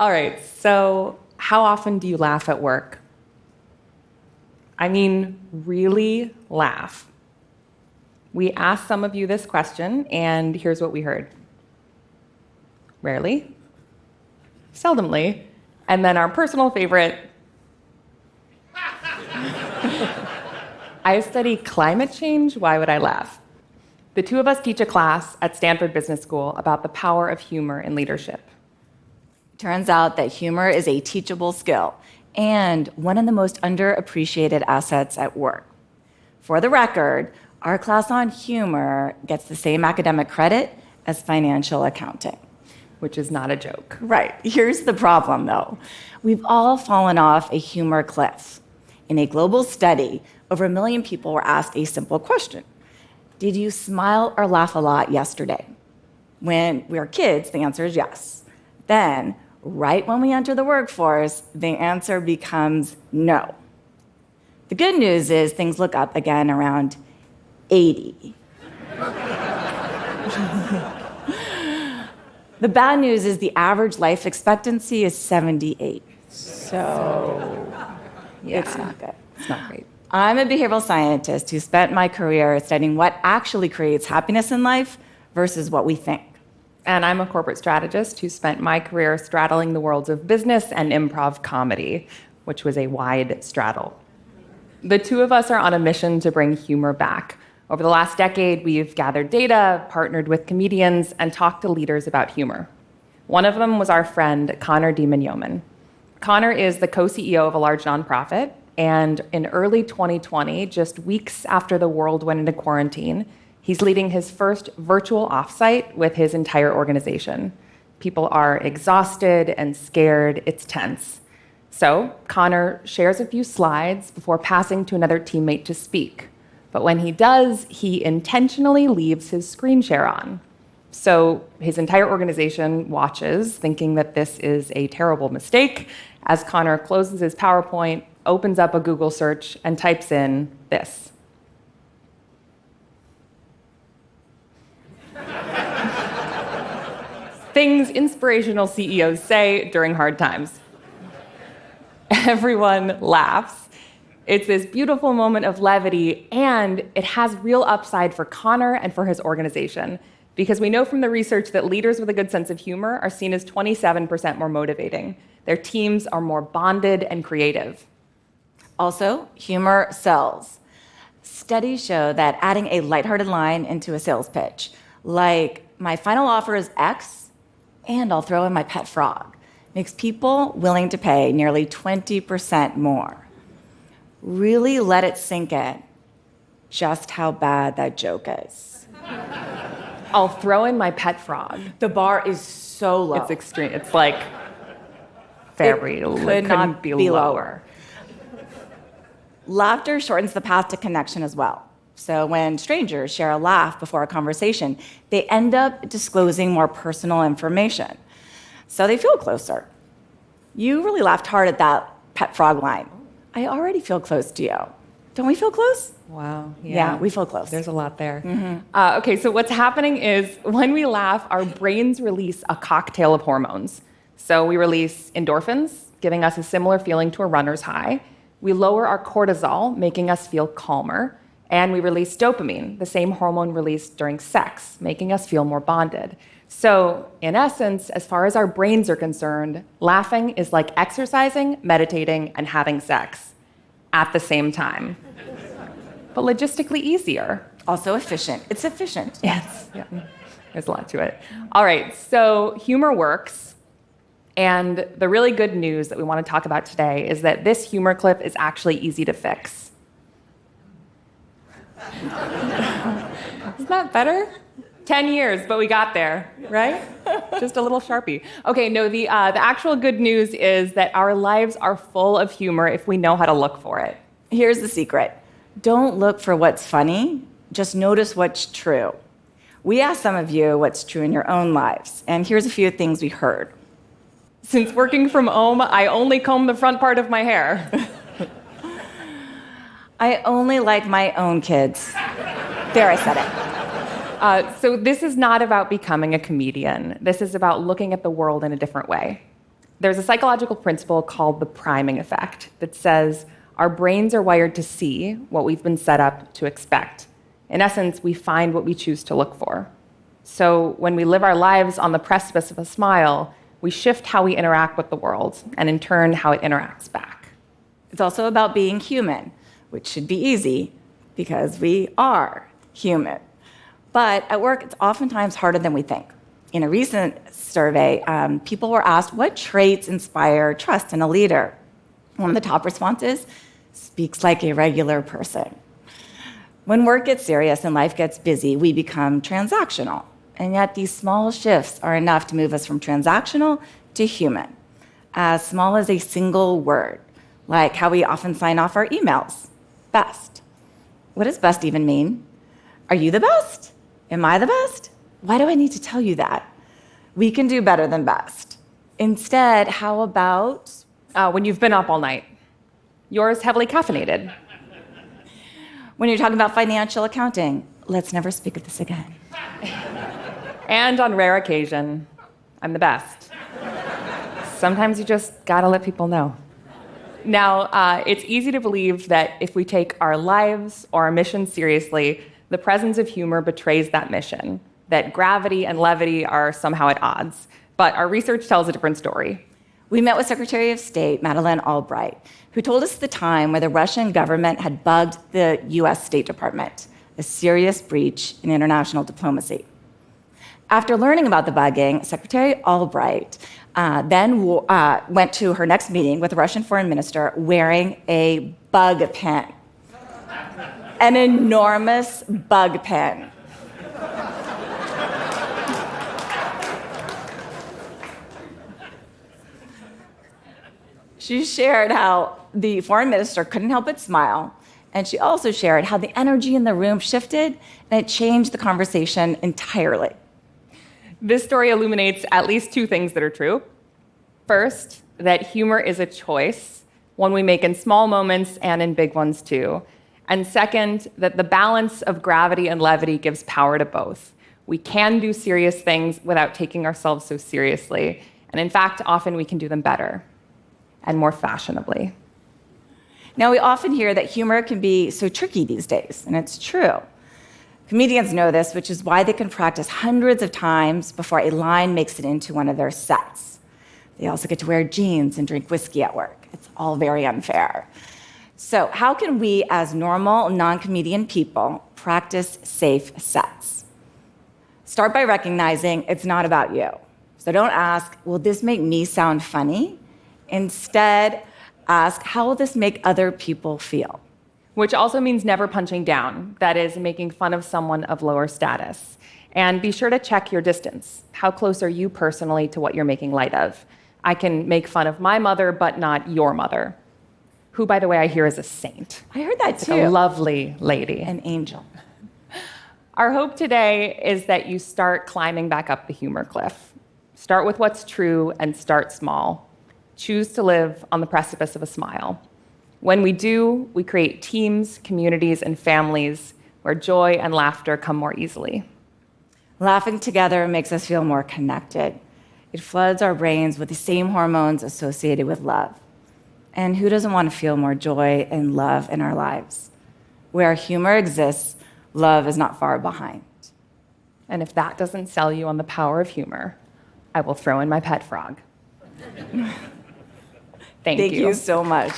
All right, so how often do you laugh at work? I mean, really laugh. We asked some of you this question, and here's what we heard. Rarely, seldomly, and then our personal favorite. I study climate change, why would I laugh? The two of us teach a class at Stanford Business School about the power of humor in leadership. Turns out that humor is a teachable skill and one of the most underappreciated assets at work. For the record, our class on humor gets the same academic credit as financial accounting. Which is not a joke. Right. Here's the problem, though. We've all fallen off a humor cliff. In a global study, over 1 million people were asked a simple question. Did you smile or laugh a lot yesterday? When we are kids, the answer is yes. Then, right when we enter the workforce, the answer becomes no. The good news is things look up again around 80. The bad news is the average life expectancy is 78. So, yeah. It's not good. It's not great. I'm a behavioral scientist who spent my career studying what actually creates happiness in life versus what we think. And I'm a corporate strategist who spent my career straddling the worlds of business and improv comedy, which was a wide straddle. The two of us are on a mission to bring humor back. Over the last decade, we've gathered data, partnered with comedians, and talked to leaders about humor. One of them was our friend, Connor Demon-Yeoman. Connor is the co-CEO of a large nonprofit, and in early 2020, just weeks after the world went into quarantine, he's leading his first virtual offsite with his entire organization. People are exhausted and scared. It's tense. So Connor shares a few slides before passing to another teammate to speak. But when he does, he intentionally leaves his screen share on. So his entire organization watches, thinking that this is a terrible mistake, as Connor closes his PowerPoint, opens up a Google search, and types in this. Things inspirational CEOs say during hard times. Everyone laughs. It's this beautiful moment of levity, and it has real upside for Connor and for his organization, because we know from the research that leaders with a good sense of humor are seen as 27% more motivating. Their teams are more bonded and creative. Also, humor sells. Studies show that adding a lighthearted line into a sales pitch, like, my final offer is X, and I'll throw in my pet frog, makes people willing to pay nearly 20% more. Really let it sink in just how bad that joke is. I'll throw in my pet frog. The bar is so low. It's extreme. It's like very low. Could not be lower. Laughter shortens the path to connection as well. So when strangers share a laugh before a conversation, they end up disclosing more personal information. So they feel closer. You really laughed hard at that pet frog line. I already feel close to you. Don't we feel close? Wow. Yeah, we feel close. There's a lot there. Mm-hmm. Okay, so what's happening is when we laugh, our brains release a cocktail of hormones. So we release endorphins, giving us a similar feeling to a runner's high. We lower our cortisol, making us feel calmer. And we release dopamine, the same hormone released during sex, making us feel more bonded. So, in essence, as far as our brains are concerned, laughing is like exercising, meditating, and having sex at the same time. But logistically easier. Also efficient. It's efficient. Yes. Yeah. There's a lot to it. All right, so humor works. And the really good news that we want to talk about today is that this humor clip is actually easy to fix. Isn't that better? 10 years, but we got there, right? Just a little Sharpie. Okay, no, the actual good news is that our lives are full of humor if we know how to look for it. Here's the secret. Don't look for what's funny, just notice what's true. We asked some of you what's true in your own lives, and here's a few things we heard. Since working from home, I only comb the front part of my hair. I only like my own kids. There, I said it. So this is not about becoming a comedian. This is about looking at the world in a different way. There's a psychological principle called the priming effect that says our brains are wired to see what we've been set up to expect. In essence, we find what we choose to look for. So when we live our lives on the precipice of a smile, we shift how we interact with the world, and in turn, how it interacts back. It's also about being human, which should be easy because we are human. But at work, it's oftentimes harder than we think. In a recent survey, people were asked what traits inspire trust in a leader. One of the top responses, speaks like a regular person. When work gets serious and life gets busy, we become transactional. And yet these small shifts are enough to move us from transactional to human. As small as a single word, like how we often sign off our emails, best. What does best even mean? Are you the best? Am I the best? Why do I need to tell you that? We can do better than best. Instead, how about When you've been up all night, yours heavily caffeinated. when you're talking about financial accounting? Let's never speak of this again. And on rare occasion, I'm the best. Sometimes you just gotta let people know. Now, it's easy to believe that if we take our lives or our mission seriously, the presence of humor betrays that mission, that gravity and levity are somehow at odds. But our research tells a different story. We met with Secretary of State Madeleine Albright, who told us the time where the Russian government had bugged the US State Department, a serious breach in international diplomacy. After learning about the bugging, Secretary Albright then went to her next meeting with the Russian foreign minister wearing a bug pin, an enormous bug pin. She shared how the foreign minister couldn't help but smile, and she also shared how the energy in the room shifted and it changed the conversation entirely. This story illuminates at least two things that are true. First, that humor is a choice, one we make in small moments and in big ones too. And second, that the balance of gravity and levity gives power to both. We can do serious things without taking ourselves so seriously. And in fact, often we can do them better and more fashionably. Now, we often hear that humor can be so tricky these days, and it's true. Comedians know this, which is why they can practice hundreds of times before a line makes it into one of their sets. They also get to wear jeans and drink whiskey at work. It's all very unfair. So, how can we, as normal, non-comedian people, practice safe sets? Start by recognizing it's not about you. So don't ask, will this make me sound funny? Instead, ask, how will this make other people feel? Which also means never punching down, that is, making fun of someone of lower status. And be sure to check your distance. How close are you personally to what you're making light of? I can make fun of my mother, but not your mother, who, by the way, I hear is a saint. I heard that too. Like a lovely lady. An angel. Our hope today is that you start climbing back up the humor cliff. Start with what's true and start small. Choose to live on the precipice of a smile. When we do, we create teams, communities, and families where joy and laughter come more easily. Laughing together makes us feel more connected. It floods our brains with the same hormones associated with love. And who doesn't want to feel more joy and love in our lives? Where humor exists, love is not far behind. And if that doesn't sell you on the power of humor, I will throw in my pet frog. Thank you. Thank you so much.